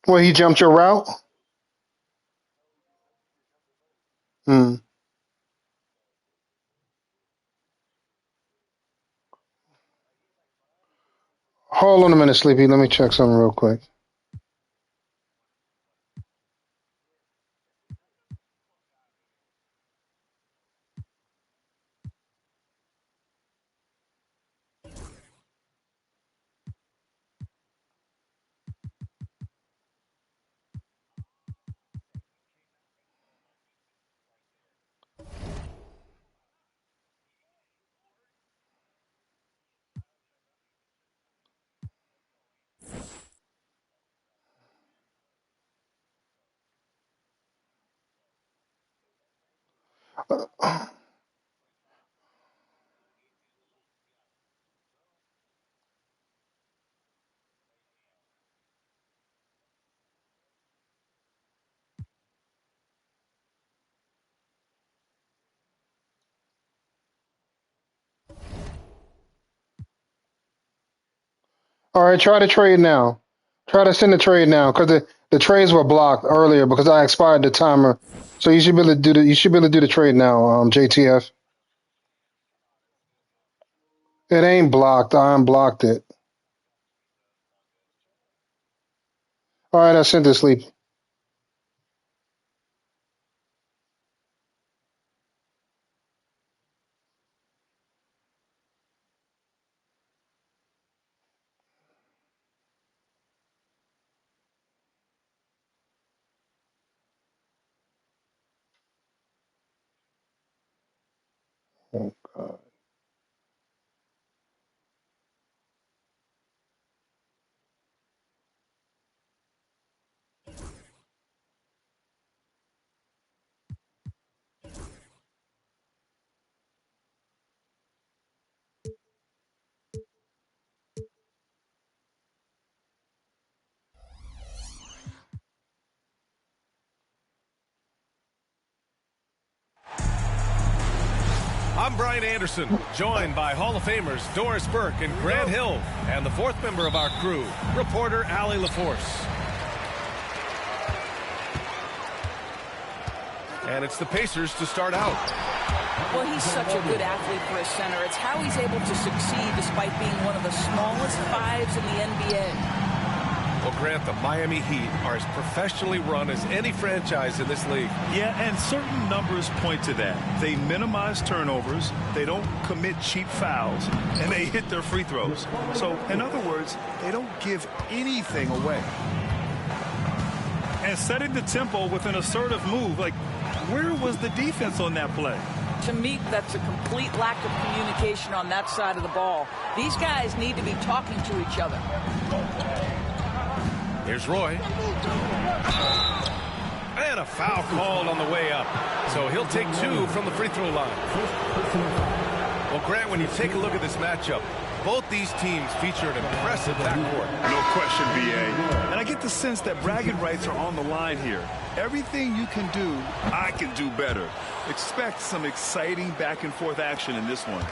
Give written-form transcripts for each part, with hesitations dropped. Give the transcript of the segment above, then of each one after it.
Well, he jumped your route? Hmm. Hold on a minute, Sleepy. Let me check something real quick. All right, try to trade now. Try to send the trade now because the trades were blocked earlier because I expired the timer. So you should be able to do the trade now, JTF. It ain't blocked. I unblocked it. All right, I sent it, Sleep. Oh, God. I'm Brian Anderson, joined by Hall of Famers Doris Burke and Grant Hill, and the fourth member of our crew, reporter Allie LaForce. And it's the Pacers to start out. Well, he's such a good athlete for a center. It's how he's able to succeed despite being one of the smallest fives in the NBA. Well, Grant, the Miami Heat are as professionally run as any franchise in this league. Yeah, and certain numbers point to that. They minimize turnovers, they don't commit cheap fouls, and they hit their free throws. So, in other words, they don't give anything away. And setting the tempo with an assertive move, like, where was the defense on that play? To me, that's a complete lack of communication on that side of the ball. These guys need to be talking to each other. Here's Roy. And a foul called on the way up. So he'll take two from the free throw line. Well, Grant, when you take a look at this matchup, both these teams feature an impressive backcourt. No question, B.A. And I get the sense that bragging rights are on the line here. Everything you can do, I can do better. Expect some exciting back-and-forth action in this one.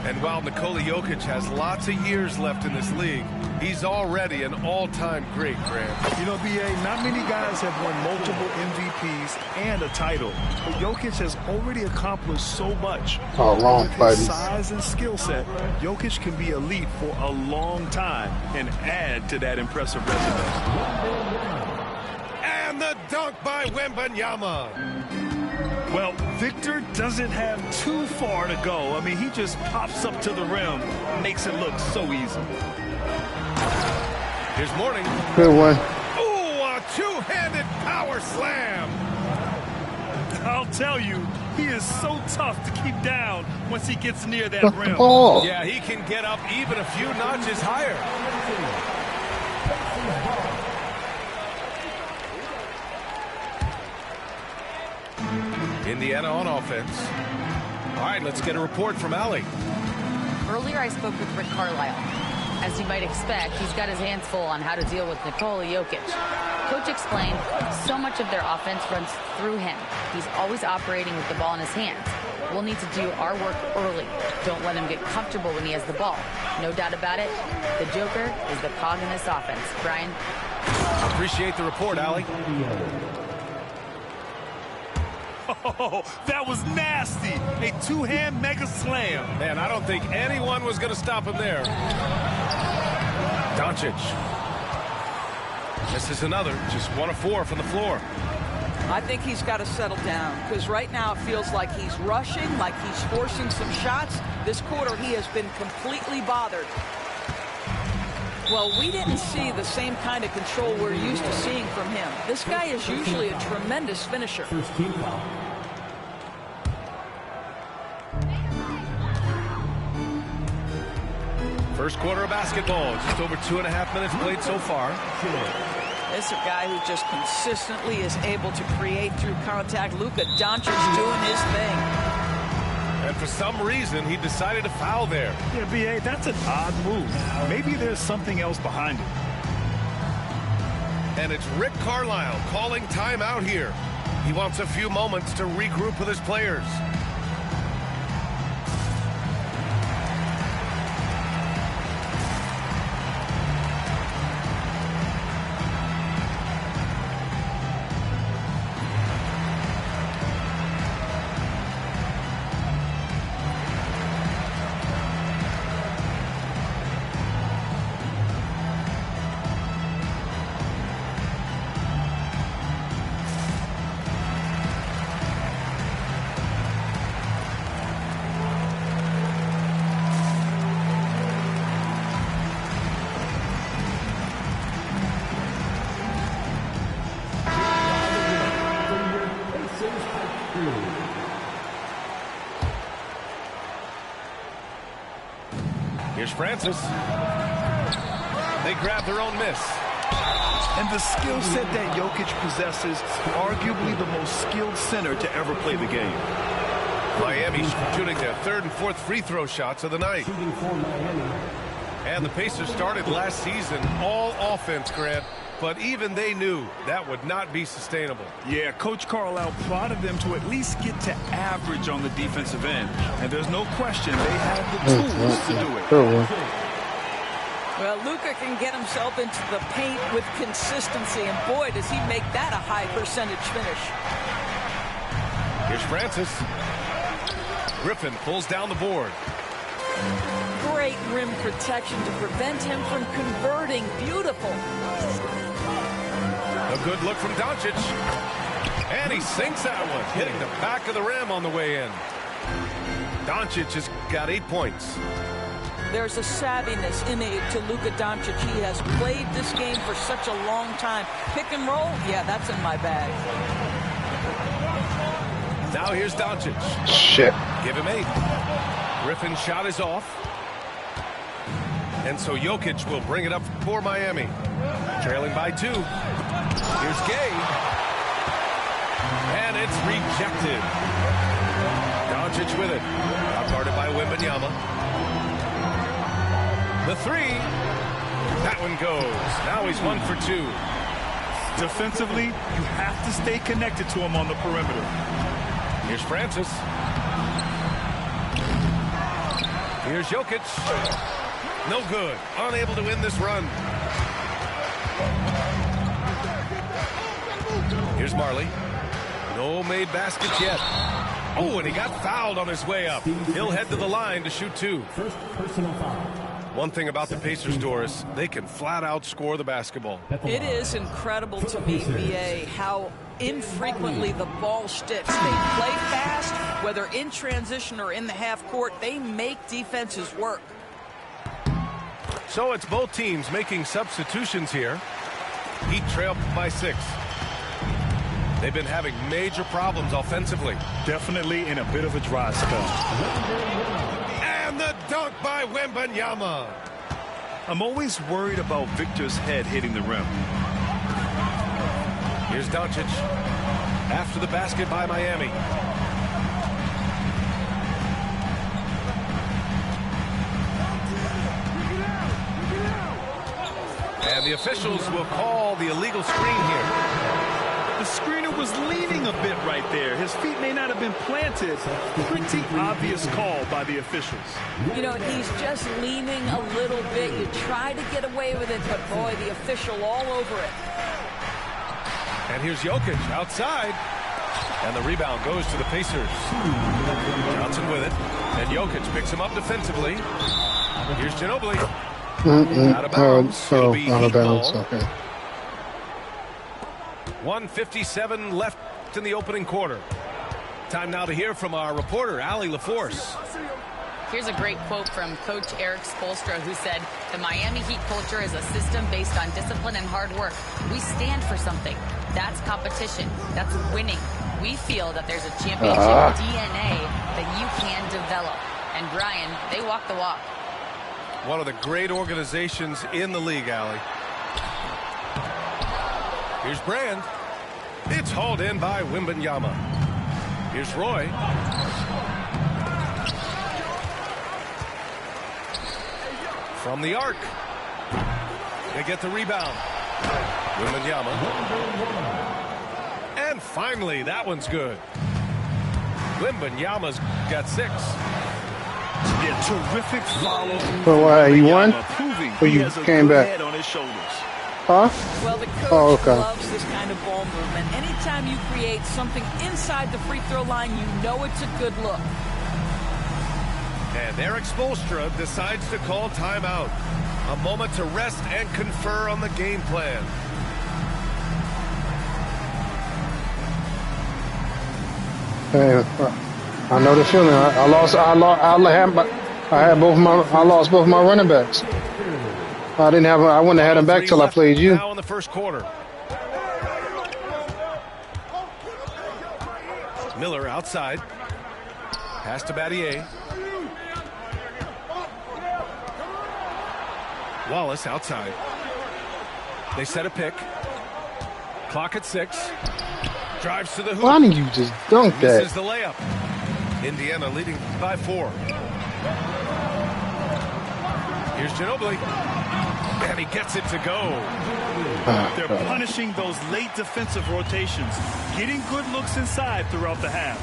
And while Nikola Jokic has lots of years left in this league, he's already an all-time great, Grant. You know, B.A., not many guys have won multiple MVPs and a title. But Jokic has already accomplished so much. Oh, wrong, With his size and skill set, Jokic can be elite for a long time and add to that impressive resume. And the dunk by Wembanyama. Well, Victor doesn't have too far to go. I mean, he just pops up to the rim, makes it look so easy. Here's Mourning. Good one. Ooh, a two-handed power slam. I'll tell you, he is so tough to keep down once he gets near that rim. Oh. Yeah, he can get up even a few notches higher. Indiana on offense. All right, let's get a report from Allie. Earlier, I spoke with Rick Carlisle. As you might expect, he's got his hands full on how to deal with Nikola Jokic. Coach explained so much of their offense runs through him. He's always operating with the ball in his hands. We'll need to do our work early. Don't let him get comfortable when he has the ball. No doubt about it, the Joker is the cog in this offense. Brian? Appreciate the report, Allie. Oh, that was nasty. A two-hand mega slam. Man, I don't think anyone was going to stop him there. Doncic. This is another, just 1 of 4 from the floor. I think he's got to settle down because right now it feels like he's rushing, like he's forcing some shots. This quarter he has been completely bothered. Well, we didn't see the same kind of control we're used to seeing from him. This guy is usually a tremendous finisher. First team foul. First quarter of basketball, just over 2.5 minutes played so far. This is a guy who just consistently is able to create through contact. Luka Doncic doing his thing. And for some reason, he decided to foul there. Yeah, B.A., that's an odd move. Maybe there's something else behind it. And it's Rick Carlisle calling timeout here. He wants a few moments to regroup with his players. Here's Francis. They grab their own miss. And the skill set that Jokic possesses, arguably the most skilled center to ever play the game. Miami shooting their 3rd and 4th free throw shots of the night. Shooting for Miami. And the Pacers started last season all offense, Grant, but even they knew that would not be sustainable. Yeah, Coach Carlisle prodded them to at least get to average on the defensive end. And there's no question they have the tools to do it. Well, Luka can get himself into the paint with consistency, and boy, does he make that a high percentage finish. Here's Francis. Griffin pulls down the board. Great rim protection to prevent him from converting. Beautiful. A good look from Doncic. And he sinks that one, hitting the back of the rim on the way in. Doncic has got 8 points. There's a savviness innate to Luka Doncic. He has played this game for such a long time. Pick and roll, yeah, that's in my bag. Now here's Doncic. Shit. Give him 8. Griffin's shot is off. And so Jokic will bring it up for Miami. Trailing by 2. Here's Gay. And it's rejected. Doncic with it. Outguarded by Wembanyama. The 3. That one goes. Now he's 1 for 2. Defensively, you have to stay connected to him on the perimeter. Here's Francis. Here's Jokic. No good. Unable to win this run. Here's Marley. No made baskets yet. Oh, and he got fouled on his way up. He'll head to the line to shoot 2. First personal foul. One thing about the Pacers, Doris, they can flat out score the basketball. It is incredible to me, BA, how infrequently the ball sticks. They play fast, whether in transition or in the half court. They make defenses work. So it's both teams making substitutions here. Heat trail by 6. They've been having major problems offensively. Definitely in a bit of a dry spell. And the dunk by Wembanyama. I'm always worried about Victor's head hitting the rim. Here's Doncic. After the basket by Miami. And the officials will call the illegal screen here. The screener was leaning a bit right there. His feet may not have been planted. Pretty obvious call by the officials. You know, he's just leaning a little bit. You try to get away with it, but boy, the official all over it. And here's Jokic outside. And the rebound goes to the Pacers. Johnson with it. And Jokic picks him up defensively. Here's Ginobili. Out of bounds. It'll be out of Heat bounds. ball. Okay. 1:57 left in the opening quarter. Time now to hear from our reporter, Allie LaForce. Here's a great quote from Coach Eric Spoelstra, who said, "The Miami Heat culture is a system based on discipline and hard work. We stand for something. That's competition. That's winning. We feel that there's a championship DNA that you can develop." And Brian, they walk the walk. One of the great organizations in the league, Allie. Here's Brand. It's hauled in by Wembanyama. Here's Roy. From the arc. They get the rebound. Wembanyama. And finally, that one's good. Wembanyama's got 6. Yeah, terrific follow. So he won? Proving Or he you has a came good back? head on his shoulders. Huh? Well, the coach Oh, okay. loves this kind of ball movement. Anytime you create something inside the free throw line, you know it's a good look. And Eric Spoelstra decides to call timeout. A moment to rest and confer on the game plan. Hey, I know the feeling. I lost both my running backs. I wouldn't have had them back till I played you. Now in the first quarter. Miller outside. Pass to Battier. Wallace outside. They set a pick. Clock at 6. Drives to the hoop. Why didn't you just dunk This is that? the layup. Indiana leading by 4. Here's Ginobili. And he gets it to go. They're punishing those late defensive rotations, getting good looks inside throughout the half.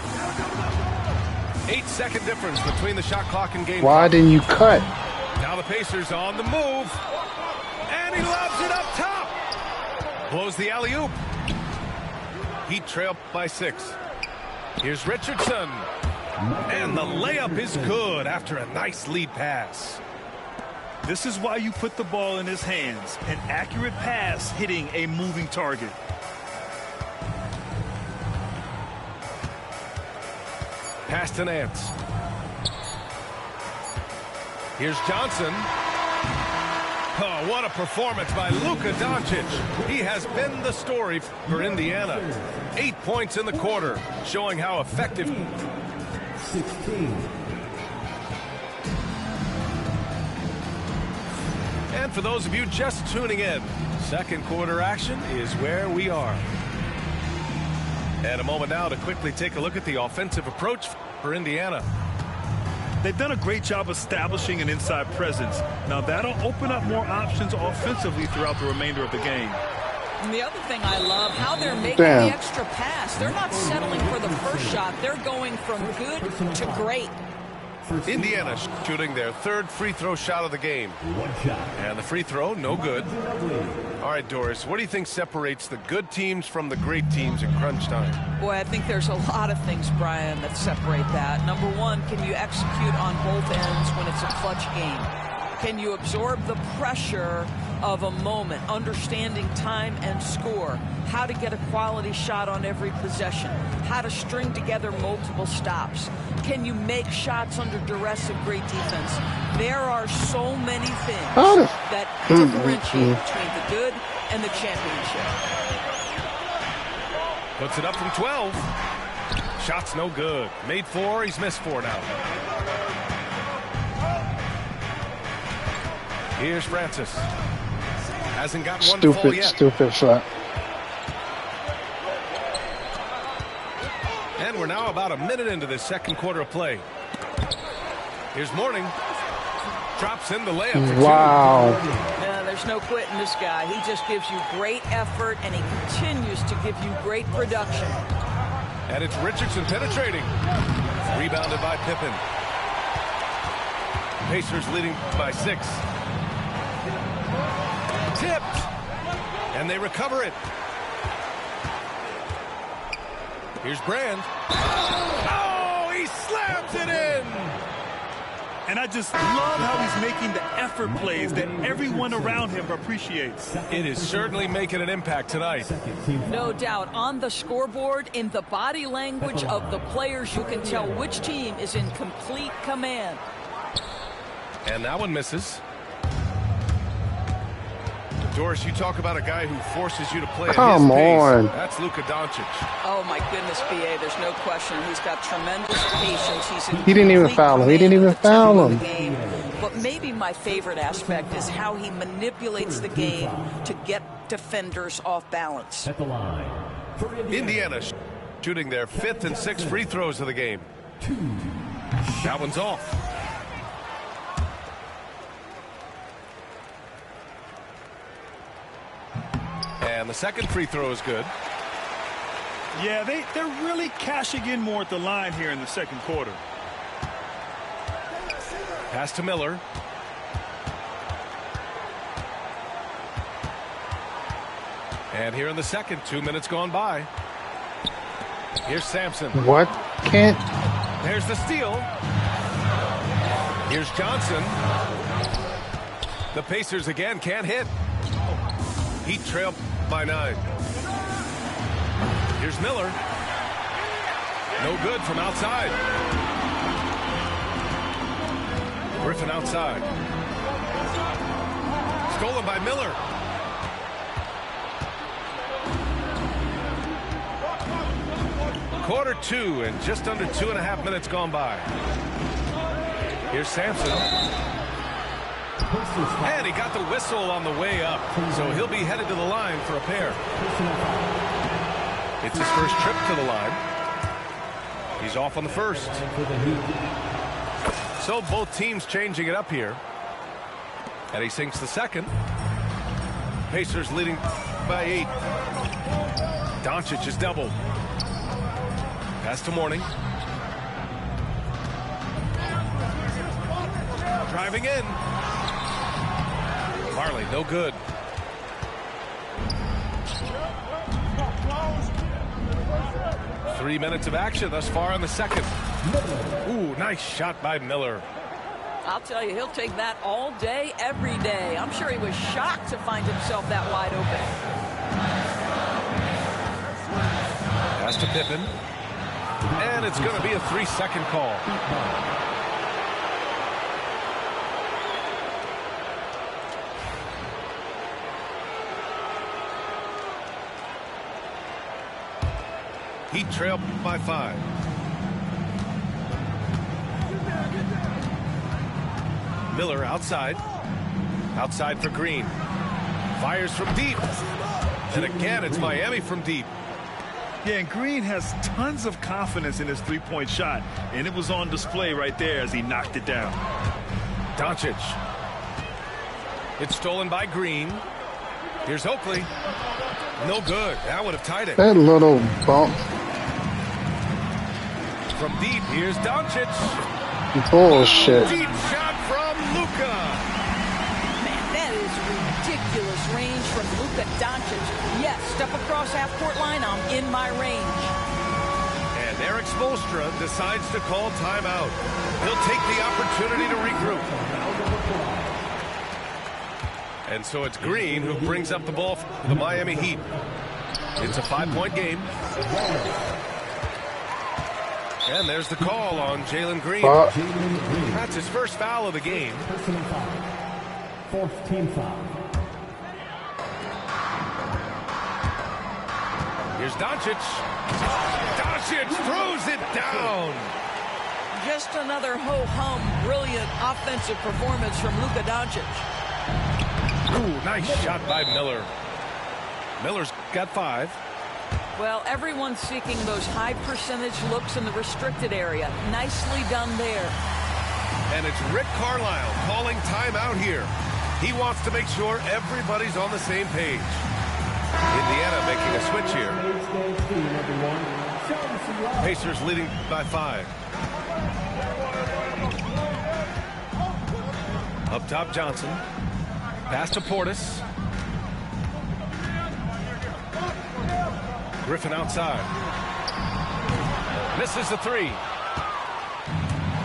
8-second difference between the shot clock and game Why clock. didn't you cut? Now the Pacers on the move. And he lobs it up top. Blows the alley-oop. Heat trail by 6. Here's Richardson. And the layup is good after a nice lead pass. This is why you put the ball in his hands. An accurate pass hitting a moving target. Pass to Nance. Here's Johnson. Oh, what a performance by Luka Doncic. He has been the story for Indiana. 8 points in the quarter, showing how effective. 16. And for those of you just tuning in, second quarter action is where we are. And a moment now to quickly take a look at the offensive approach for Indiana. They've done a great job establishing an inside presence. Now that'll open up more options offensively throughout the remainder of the game. And the other thing I love, how they're making Damn. the extra pass. They're not settling for the first shot. They're going from good to great. Indiana shooting their third free throw shot of the game. One shot. And the free throw, no good. All right, Doris, what do you think separates the good teams from the great teams in crunch time? Boy, I think there's a lot of things, Brian, that separate that. Number one, can you execute on both ends when it's a clutch game? Can you absorb the pressure of a moment, understanding time and score, how to get a quality shot on every possession, how to string together multiple stops? Can you make shots under duress of great defense? There are so many things that differentiate between the good and the championship. Puts it up from 12. Shot's no good. Made 4, he's missed 4 now. Here's Francis. Hasn't got one to fall yet. Stupid shot. And we're now about a minute into this second quarter of play. Here's Mourning. Drops in the layup for 2. Wow. Yeah, there's there's no quitting this guy. He just gives you great effort, and he continues to give you great production. And it's Richardson penetrating. Rebounded by Pippen. Pacers leading by 6. Tipped. And they recover it. Here's Brand. Oh, he slams it in. And I just love how he's making the effort plays that everyone around him appreciates. It is certainly making an impact tonight. No doubt. On the scoreboard, in the body language of the players, you can tell which team is in complete command. And that one misses. Doris, you talk about a guy who forces you to play at his pace. That's Luka Doncic. Oh, my goodness, B.A., there's no question. He's got tremendous patience. He didn't even foul him. He didn't even foul him. But maybe my favorite aspect is how he manipulates the game to get defenders off balance. At the line. Indiana shooting their 5th and 6th free throws of the game. That one's off. And the second free throw is good. Yeah, they're really cashing in more at the line here in the second quarter. Pass to Miller. And here in the second, 2 minutes gone by. Here's Sampson. What? Can't. There's the steal. Here's Johnson. The Pacers again can't hit. Heat trail by 9. Here's Miller. No good from outside. Griffin outside. Stolen by Miller. Quarter 2 and just under 2.5 minutes gone by. Here's Sampson. And he got the whistle on the way up, so he'll be headed to the line for a pair. It's his first trip to the line. He's off on the first. So both teams changing it up here. And he sinks the second. Pacers leading by 8. Doncic is doubled. Pass to Mourning. Driving in. Marley, no good. Three minutes of action thus far in the second. Ooh, nice shot by Miller. I'll tell you, he'll take that all day, every day. I'm sure he was shocked to find himself that wide open. Pass to Pippen. And it's going to be a 3-second call. Heat trail by 5. Miller outside. Outside for Green. Fires from deep. And again, it's Miami from deep. Yeah, and Green has tons of confidence in his three-point shot, and it was on display right there as he knocked it down. Doncic. It's stolen by Green. Here's Oakley. No good. That would have tied it. That little bump. From deep, here's Doncic. Bullshit. Deep shot from Luka. Man, that is ridiculous range from Luka Doncic. Yes, step across half-court line, I'm in my range. And Eric Spoelstra decides to call timeout. He'll take the opportunity to regroup. And so it's Green who brings up the ball for the Miami Heat. It's a 5-point game. And there's the call on Jalen Green. That's his first foul of the game. Personal foul. Fourth team foul. Here's Doncic. Doncic throws it down. Just another ho-hum, brilliant offensive performance from Luka Doncic. Ooh, nice shot by Miller. Miller's got 5. Well, everyone's seeking those high percentage looks in the restricted area. Nicely done there. And it's Rick Carlisle calling timeout here. He wants to make sure everybody's on the same page. Indiana making a switch here. Pacers leading by 5. Up top, Johnson. Pass to Portis. Griffin outside. Misses the 3.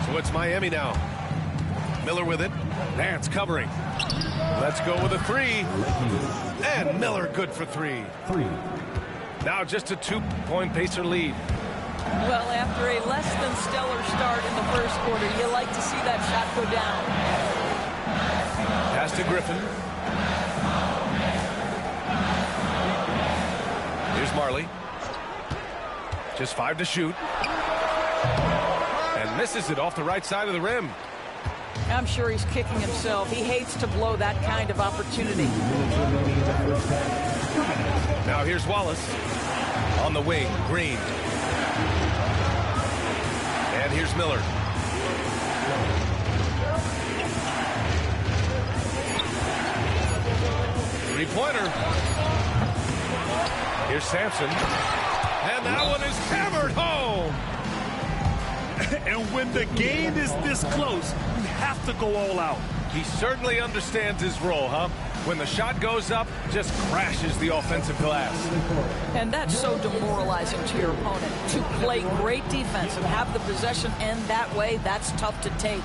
So it's Miami now. Miller with it. Nance covering. Let's go with a 3. And Miller good for 3. Now just a 2-point Pacer lead. Well, after a less than stellar start in the first quarter, you like to see that shot go down. Pass to Griffin. Here's Marley. Just 5 to shoot. And misses it off the right side of the rim. I'm sure he's kicking himself. He hates to blow that kind of opportunity. Now here's Wallace. On the wing, Green. And here's Miller. Three-pointer. Here's Sampson. And that one is hammered home. And when the game is this close, you have to go all out. He certainly understands his role, huh? When the shot goes up, just crashes the offensive glass. And that's so demoralizing to your opponent. To play great defense and have the possession end that way, that's tough to take.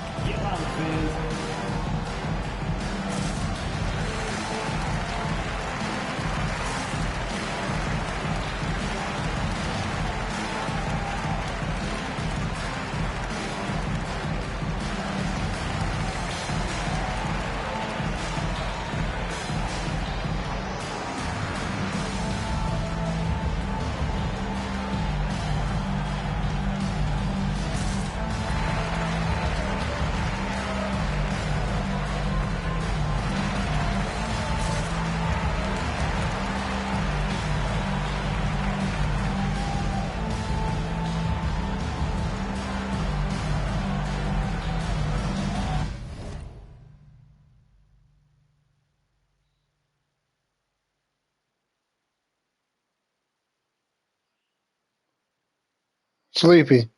Sleepy.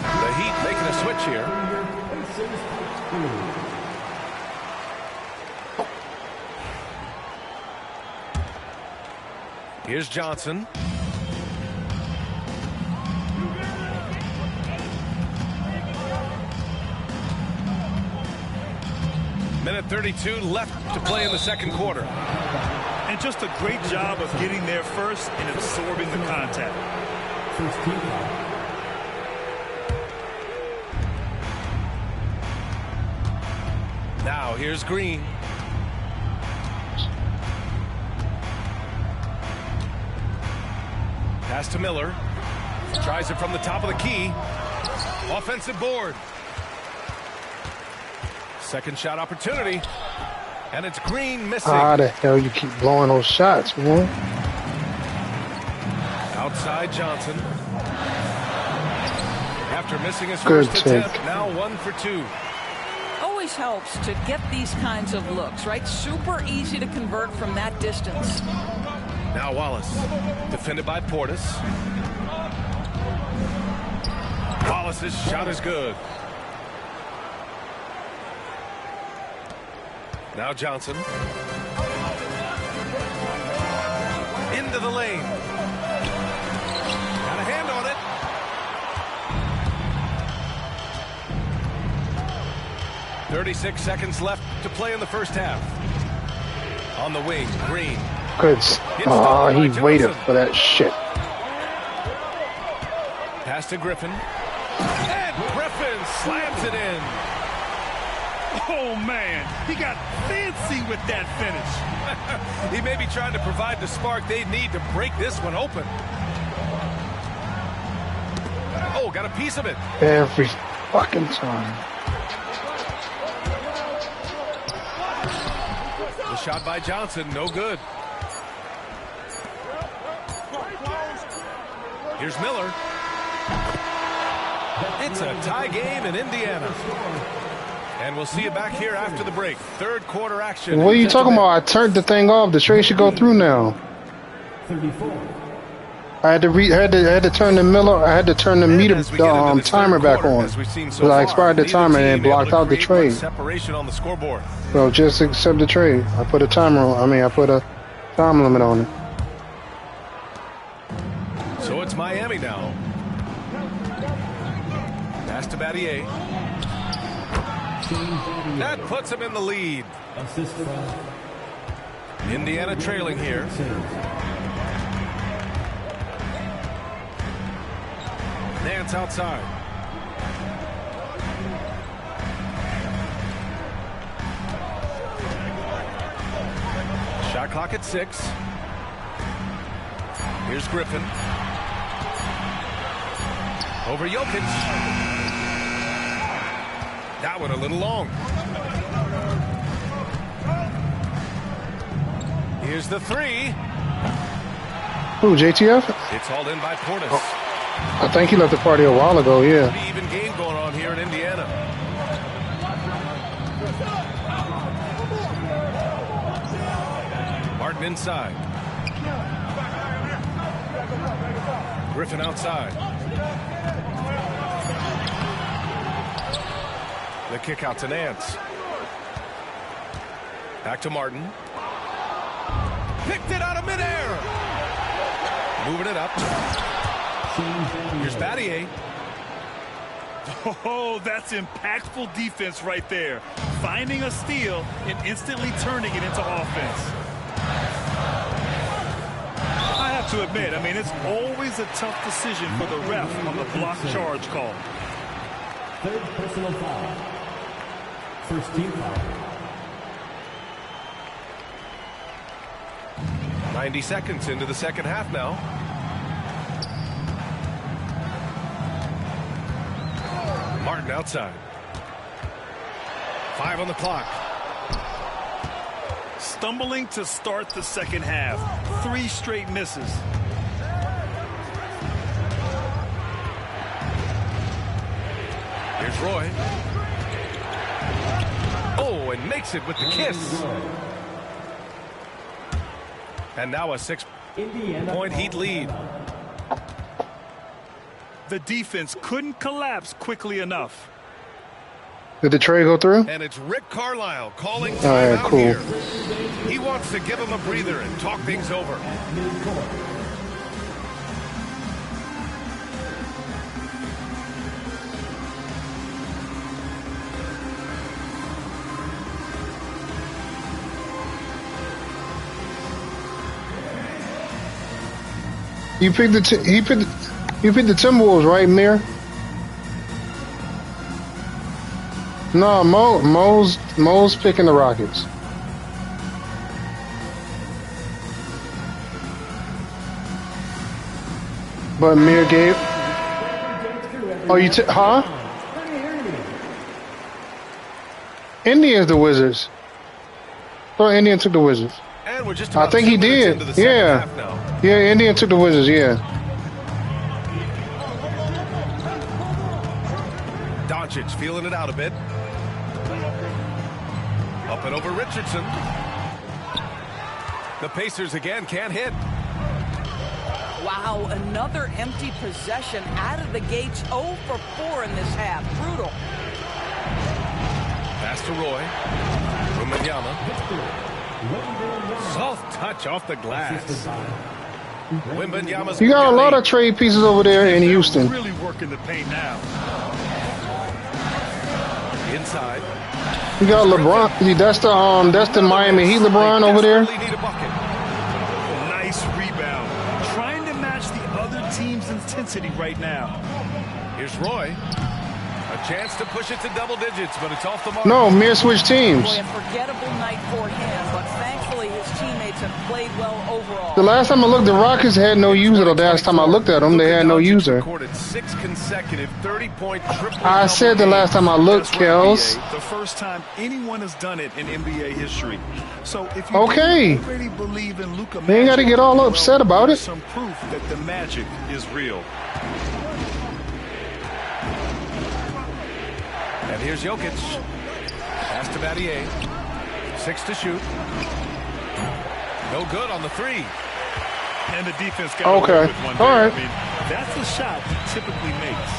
The Heat making a switch here. Here's Johnson. Minute 32 left to play in the second quarter. And just a great job of getting there first and absorbing the contact. Now here's Green. Pass to Miller. Tries it from the top of the key. Offensive board. Second shot opportunity. And it's Green missing. How the hell you keep blowing those shots, man? Outside Johnson. After missing his Good first take. attempt, now 1 for 2. always helps to get these kinds of looks, right? Super easy to convert from that distance. Now Wallace, defended by Portis. Wallace's shot is good. Now Johnson. Into the lane. Got a hand on it. .36 seconds left to play in the first half. On the wing, Green. Good. Oh, he waited for that shit. Pass to Griffin. And Griffin slams it in. Oh, man. He got fancy with that finish. He may be trying to provide the spark they need to break this one open. Oh, got a piece of it. Every fucking time. The shot by Johnson, no good. Here's Miller. It's a tie game in Indiana. And we'll see you back here after the break. Third quarter action. What are you talking about? I turned the thing off. The trade should go through now. 34. I had to turn the Miller. I had to turn the meter timer back on. Because I expired the timer and it blocked out the trade. Separation on the scoreboard. So just accept the trade. I put a timer on. I put a time limit on it. So it's Miami now. Pass to Battier. That puts him in the lead. Assist from Indiana trailing here. Nance outside. Shot clock at 6. Here's Griffin. Over Jokic. That one a little long. Here's the 3. Who, JTF? It's hauled in by Portis. I think he left the party a while ago, yeah. Pretty even game going on here in Indiana. Martin inside. Griffin outside. The kick out to Nance. Back to Martin. Picked it out of midair. Moving it up. Here's Battier. Oh, that's impactful defense right there. Finding a steal and instantly turning it into offense. I have to admit, it's always a tough decision for the ref on the block charge call. third personal foul. First team foul. 90 seconds into the second half now. Martin outside. 5 on the clock. Stumbling to start the second half. 3 straight misses. Here's Roy. Oh, and makes it with the kiss. And now a 6-point Heat lead. The defense couldn't collapse quickly enough. Did the trade go through? And it's Rick Carlisle calling All time right, out cool. here. He wants to give him a breather and talk things over. You picked the Timberwolves, right, Mir? No, Mo's picking the Rockets. But Mir gave. Oh, huh? Indians the Wizards. Oh, Indian took the Wizards. And we're just I about think 2 he minutes did. into the second Yeah. half now. Yeah, Indian took the Wizards, yeah. Doncic feeling it out a bit. Up and over Richardson. The Pacers again can't hit. Wow, another empty possession out of the gates. 0 for 4 in this half. Brutal. Pass to Roy. Wembanyama. Soft touch off the glass. Wembanyama's You got a lot of trade pieces over there in Houston. Really working the paint now. inside. You got LeBron. That's the Miami Heat LeBron over there. Need a bucket. Nice rebound. Trying to match the other team's intensity right now. Here's Roy. A chance to push it to double digits, but it's off the mark. No, mirror switch teams. Boy, a forgettable night for him, but thankfully his teammates have played well overall. The last time I looked, the Rockets had no user. The last time I looked at them, they had no user. Recorded 6 consecutive 30-point triple. I said the last time I looked, Kels. The first time anyone has done it in NBA history. So if you Okay. already believe in Luka They ain't got to get all upset about it. some proof that the magic is real. And here's Jokic. Pass to Battier. 6 to shoot. No good on the 3. And the defense got Okay. away with one there. All right. I mean, that's the shot he typically makes.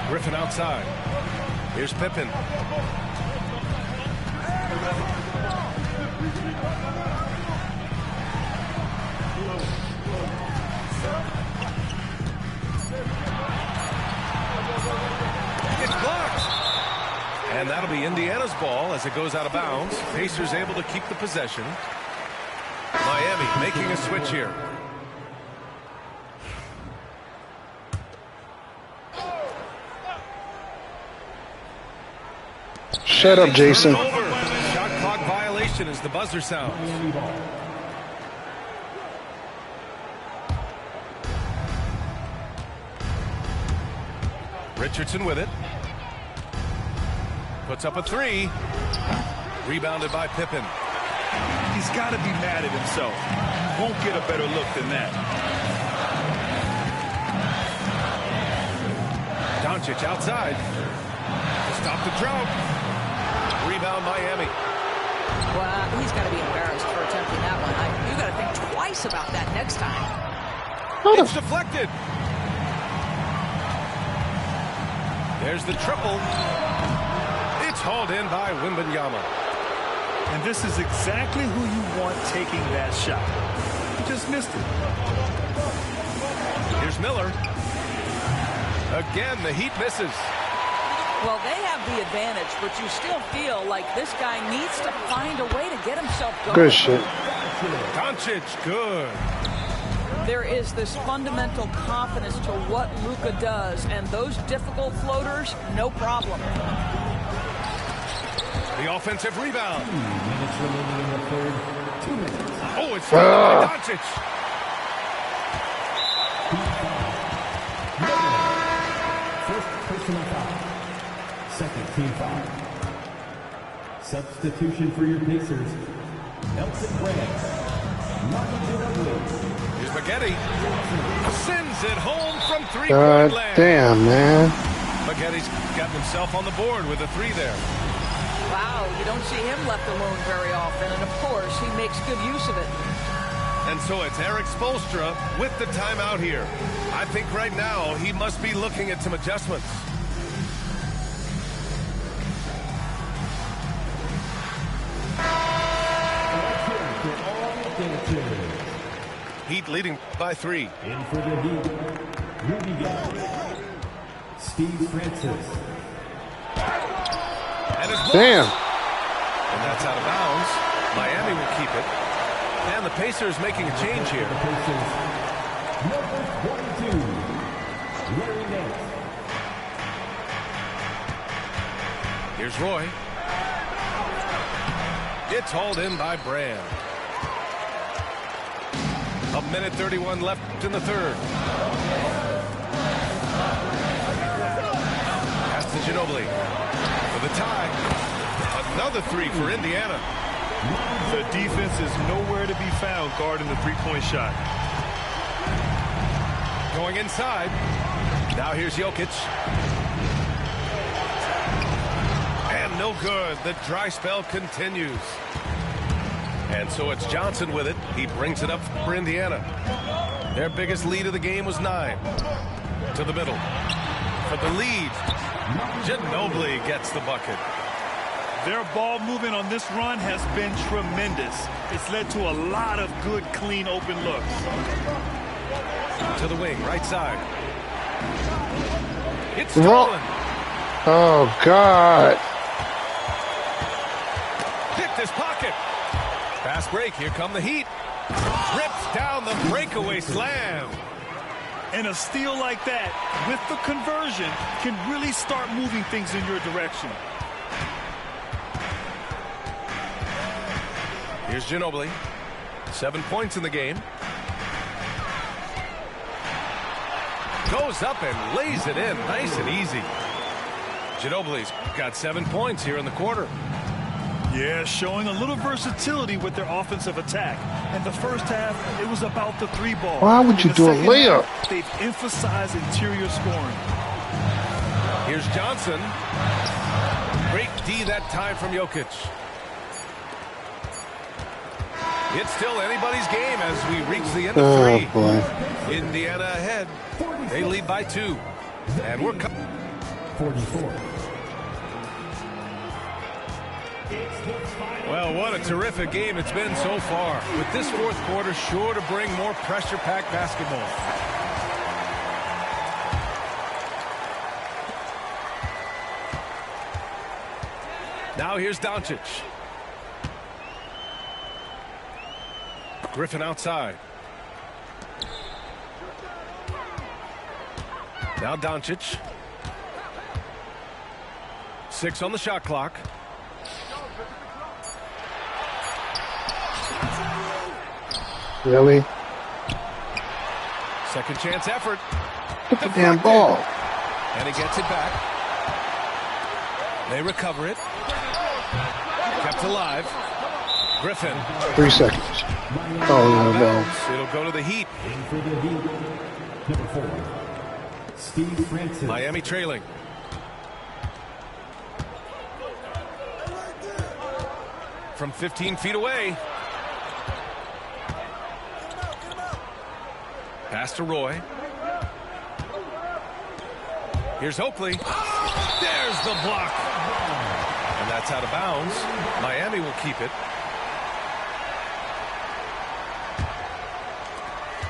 Griffin outside. Here's Pippen. It's blocked. And that'll be Indiana's ball as it goes out of bounds. Pacers able to keep the possession. Miami making a switch here. Shut up, Jason. Turn it over. Shot clock violation as the buzzer sounds. Richardson with it. Puts up a 3. Rebounded by Pippen. He's got to be mad at himself. Won't get a better look than that. Doncic outside. To stop the drought. Rebound Miami. Well, he's got to be embarrassed for attempting that one. You got to think twice about that next time. It's deflected. There's the triple. It's hauled in by Wembanyama. And this is exactly who you want taking that shot. He just missed it. Here's Miller. Again, the Heat misses. Well, they have the advantage, but you still feel like this guy needs to find a way to get himself going. Good shit. Doncic, good. There is this fundamental confidence to what Luka does, and those difficult floaters, no problem. The offensive rebound. 2 minutes remaining in the third. 2 minutes. Oh, it's by Doncic. First personal foul. Second team foul. Substitution for your Pacers. Nelson Brand. Martin Ginobili. Here's Spaghetti. Sends it home from God three-point land. damn, man. Spaghetti's got himself on the board with a 3 there. Wow, you don't see him left alone very often, and of course, he makes good use of it. And so it's Eric Spoelstra with the timeout here. I think right now he must be looking at some adjustments. Heat leading by 3. In for the Heat. Rudy Gay. Steve Francis. And it's blocked. Damn. And that's out of bounds. Miami will keep it. And the Pacers making a change here. The Pacers. Number 22. Larry Nance. Here's Roy. It's hauled in by Brand. 1:31 left in the third. Pass to Ginobili. For the tie. Another 3 for Indiana. The defense is nowhere to be found guarding the three-point shot. Going inside. Now here's Jokic. And no good. The dry spell continues. And so it's Johnson with it. He brings it up for Indiana. Their biggest lead of the game was 9. To the middle. For the lead. Ginobili gets the bucket. Their ball movement on this run has been tremendous. It's led to a lot of good, clean, open looks. To the wing, right side. It's stolen. Oh, God. Picked his pocket. Fast break. Here come the Heat. Rips down the breakaway slam. And a steal like that, with the conversion, can really start moving things in your direction. Here's Ginobili. 7 points in the game. Goes up and lays it in. Nice and easy. Ginobili's got 7 points here in the quarter. Yeah, showing a little versatility with their offensive attack. In the first half, it was about the 3-ball. Why would you do a layup? They've emphasized interior scoring. Here's Johnson. Great D that time from Jokic. It's still anybody's game as we reach the end of 3. Boy. Indiana ahead. They lead by 2. And we're 44. Well, what a terrific game it's been so far. With this fourth quarter sure to bring more pressure-packed basketball. Now here's Doncic. Griffin outside. Now Doncic. 6 on the shot clock. Really? Second chance effort. Get the damn ball. And he gets it back. They recover it. Kept alive. Griffin. 3 seconds. Oh, no. It'll go to the Heat. For the Heat, number 4, Steve Francis. Miami trailing. From 15 feet away. Pass to Roy. Here's Oakley. There's the block. And that's out of bounds. Miami will keep it.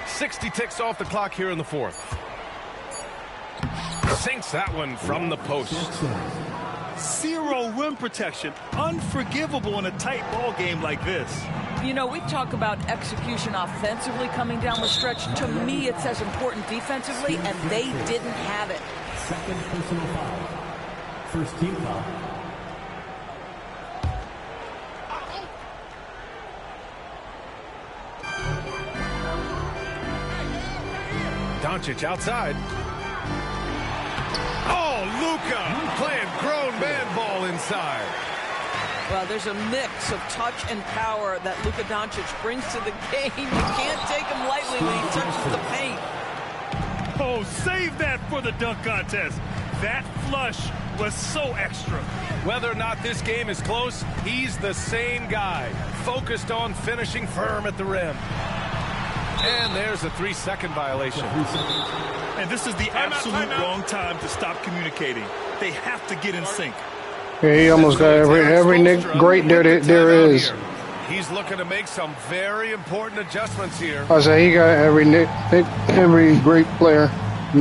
60 ticks off the clock here in the fourth. Sinks that one from the post. 0 rim protection. Unforgivable in a tight ball game like this. You know, we talk about execution offensively coming down the stretch. To me, it's as important defensively, and they didn't have it. Second personal foul. First team foul. Doncic outside. Oh, Luka playing grown man ball inside. Well, there's a mix of touch and power that Luka Doncic brings to the game. You can't take him lightly when he touches the paint. Oh, save that for the dunk contest. That flush was so extra. Whether or not this game is close, he's the same guy, focused on finishing firm at the rim. And there's a 3-second violation. And this is the absolute wrong time to stop communicating. They have to get in sync. Yeah, he almost got every Nick great there is. He's looking to make some very important adjustments here. I say he got every great player the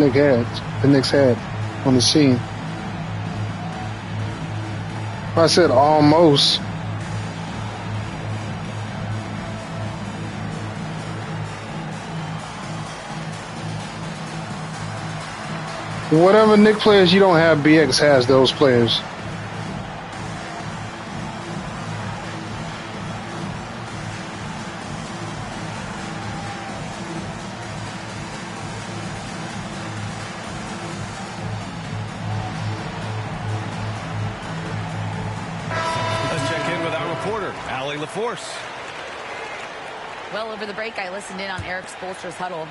Knicks had on the scene. I said almost. Whatever Knicks players you don't have, BX has those players. Well, over the break, I listened in on Eric Spoelstra's huddle.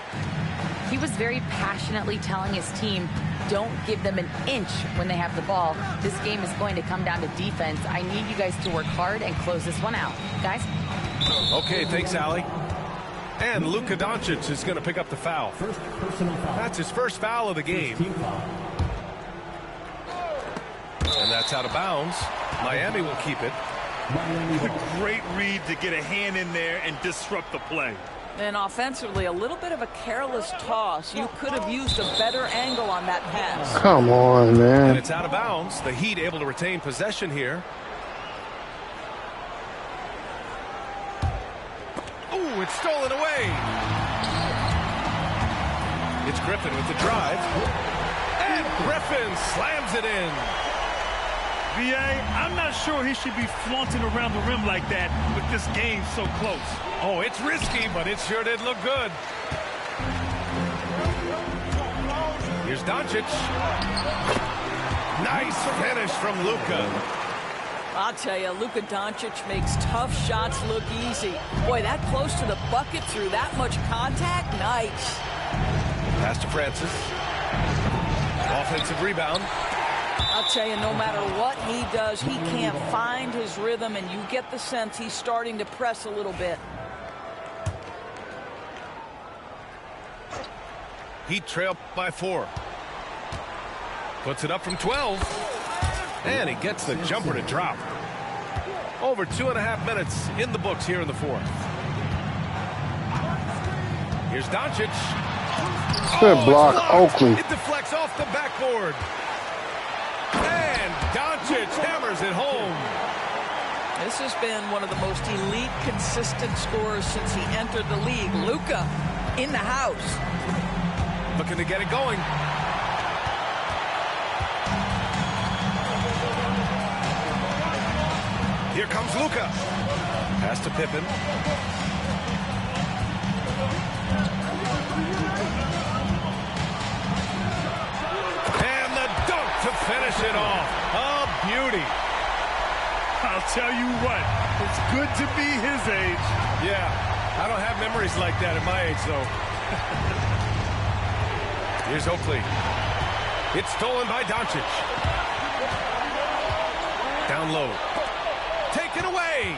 He was very passionately telling his team, don't give them an inch when they have the ball. This game is going to come down to defense. I need you guys to work hard and close this one out. Guys? Okay, thanks, Allie. And Luka Doncic is going to pick up the foul. First personal foul. That's his first foul of the game. Team foul. And that's out of bounds. Miami will keep it. Miami A ball. great read to get a hand in there and disrupt the play. And offensively, a little bit of a careless toss. You could have used a better angle on that pass. Come on, And man. it's out of bounds. The Heat able to retain possession here. Ooh, it's stolen away. It's Griffin with the drive. And Griffin slams it in. VA, I'm not sure he should be flaunting around the rim like that with this game so close. Oh, it's risky, but it sure did look good. Here's Doncic. Nice finish from Luka. I'll tell you, Luka Doncic makes tough shots look easy. Boy, that close to the bucket through that much contact, nice. Pass to Francis. Offensive rebound. I'll tell you, no matter what he does, he can't find his rhythm, and you get the sense he's starting to press a little bit. Heat trail by 4. Puts it up from 12. And he gets the jumper to drop. Over 2.5 minutes in the books here in the fourth. Here's Doncic. Good block, it's blocked. Oakley. It deflects off the backboard. And Doncic hammers it home. This has been one of the most elite, consistent scorers since he entered the league. Luka in the house. Looking to get it going. Here comes Luka. Pass to Pippen. And the dunk to finish it off. A beauty. I'll tell you what, it's good to be his age. Yeah, I don't have memories like that at my age, though. Here's Oakley. It's stolen by Doncic. Down low. Taken away.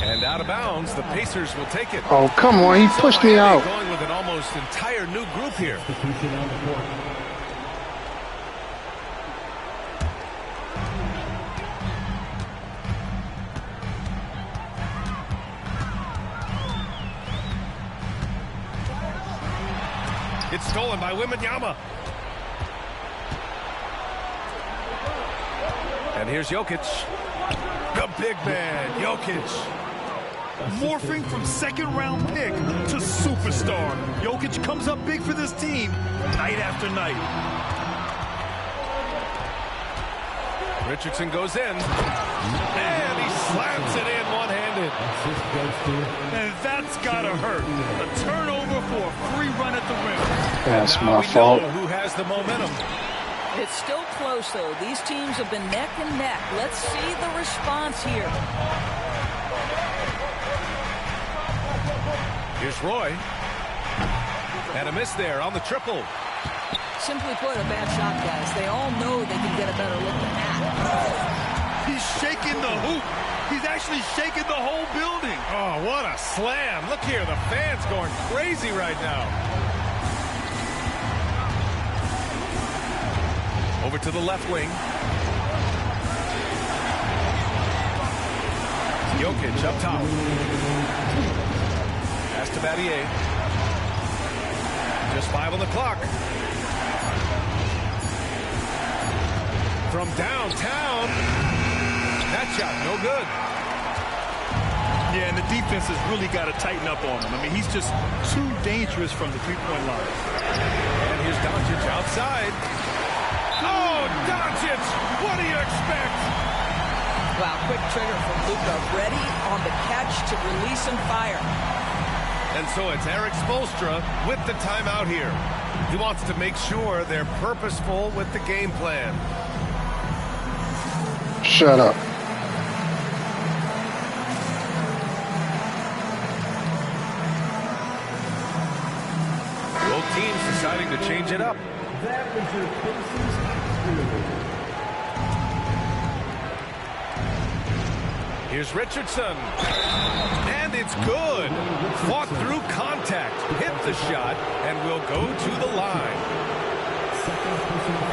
And out of bounds, the Pacers will take it. Oh, come on. He pushed me Miami out. going with an almost entire new group here. Substitution on the court. It's stolen by Wembanyama. And here's Jokic. The big man, Jokic. Morphing from second-round pick to superstar. Jokic comes up big for this team night after night. Richardson goes in. And he slams it in one-handed. Assist goes to And that's gotta hurt. A turnover for a free run at the rim. That's Now my we fault. know who has the momentum. It's still close, though. These teams have been neck and neck. Let's see the response here. Here's Roy. And a miss there on the triple. Simply put, a bad shot, guys. They all know they can get a better look than that. He's shaking the hoop. He's actually shaking the whole building. Oh, what a slam. Look here, the fans going crazy right now. Over to the left wing. Jokic up top. Pass to Battier. Just 5 on the clock. From downtown. That shot, no good. Yeah, and the defense has really got to tighten up on him. I mean, he's just too dangerous from the three-point line. And here's Doncic outside. Oh, Doncic! What do you expect? Wow, quick trigger from Luka. Ready on the catch to release and fire. And so it's Eric Spoelstra with the timeout here. He wants to make sure they're purposeful with the game plan. Shut up. deciding to change it up. That is your Pacers score. Here's Richardson. And it's good. Fought through contact, hit the shot, and will go to the line.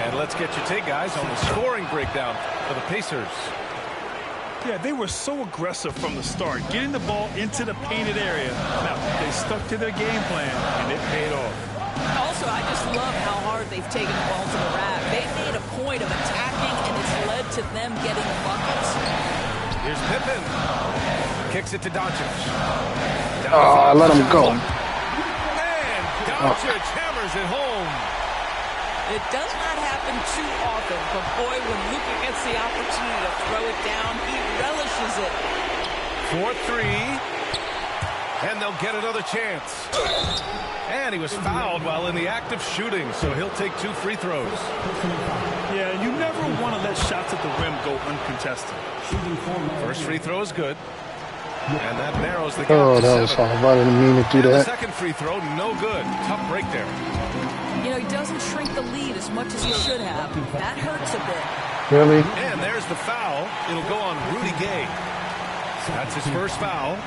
And let's get your take, guys, on the scoring breakdown for the Pacers. Yeah, they were so aggressive from the start, getting the ball into the painted area. Now, they stuck to their game plan, and it paid off. Also, I just love how hard they've taken the ball to the rack. They made a point of attacking, and it's led to them getting buckets. Here's Pippen. Kicks it to Doncic. Let him go. And Doncic hammers it home. It does not happen too often, but boy, when Luka gets the opportunity to throw it down, he relishes it. 4-3. And they'll get another chance. And he was fouled while in the act of shooting, so he'll take 2 free throws. Yeah, you never want to let shots at the rim go uncontested. First free throw is good. And that narrows the gap. Oh, to that was 7. hard. I didn't mean to do And the that. second free throw, no good. Tough break there. You know, he doesn't shrink the lead as much as he should have. That hurts a bit. Really? And there's the foul. It'll go on Rudy Gay. That's his first foul.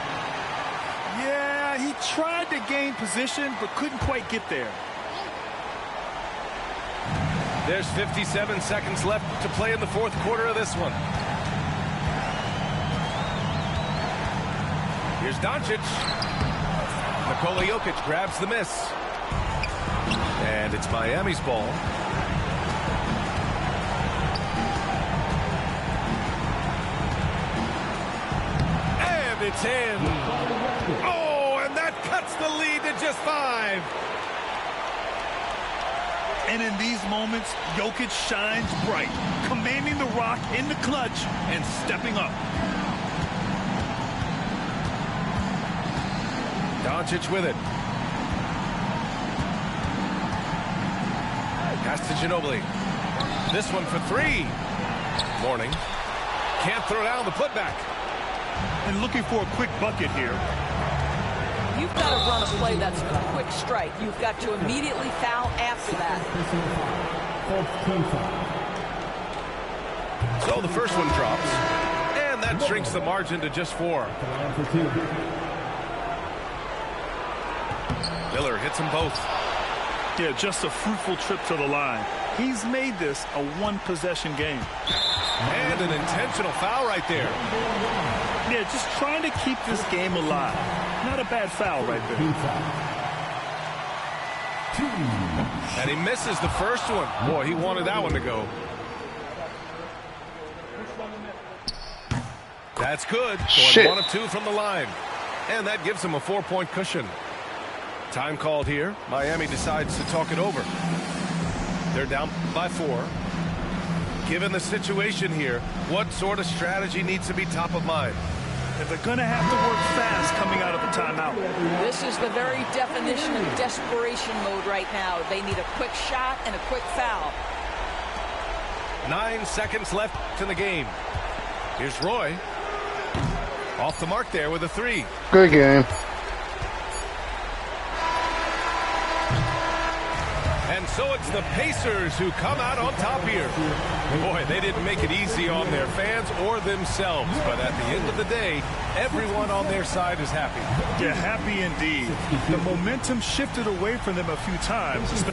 Yeah, he tried to gain position, but couldn't quite get there. There's 57 seconds left to play in the fourth quarter of this one. Here's Doncic. Nikola Jokic grabs the miss. And it's Miami's ball. And it's in. Oh, and that cuts the lead to just 5. And in these moments, Jokic shines bright, commanding the rock in the clutch and stepping up. Doncic with it. Pass to Ginobili. This one for 3. Morning. Can't throw down the putback. And looking for a quick bucket here. You've got to run a play that's a quick strike. You've got to immediately foul after that. So the first one drops. And that shrinks the margin to just 4. Miller hits them both. Yeah, just a fruitful trip to the line. He's made this a one-possession game. And an intentional foul right there. Yeah, just trying to keep this game alive. Not a bad foul right there. And he misses the first one. Boy, he wanted that one to go. That's good. Going 1 of 2 from the line. And that gives him a 4-point cushion. Time called here. Miami decides to talk it over. They're down by 4. Given the situation here, what sort of strategy needs to be top of mind? If they're going to have to work fast coming out of a timeout. This is the very definition of desperation mode right now. They need a quick shot and a quick foul. 9 seconds left in the game. Here's Roy. Off the mark there with a 3. Good game. And so it's the Pacers who come out on top here. Boy, they didn't make it easy on their fans or themselves. But at the end of the day, everyone on their side is happy. Yeah, happy indeed. The momentum shifted away from them a few times.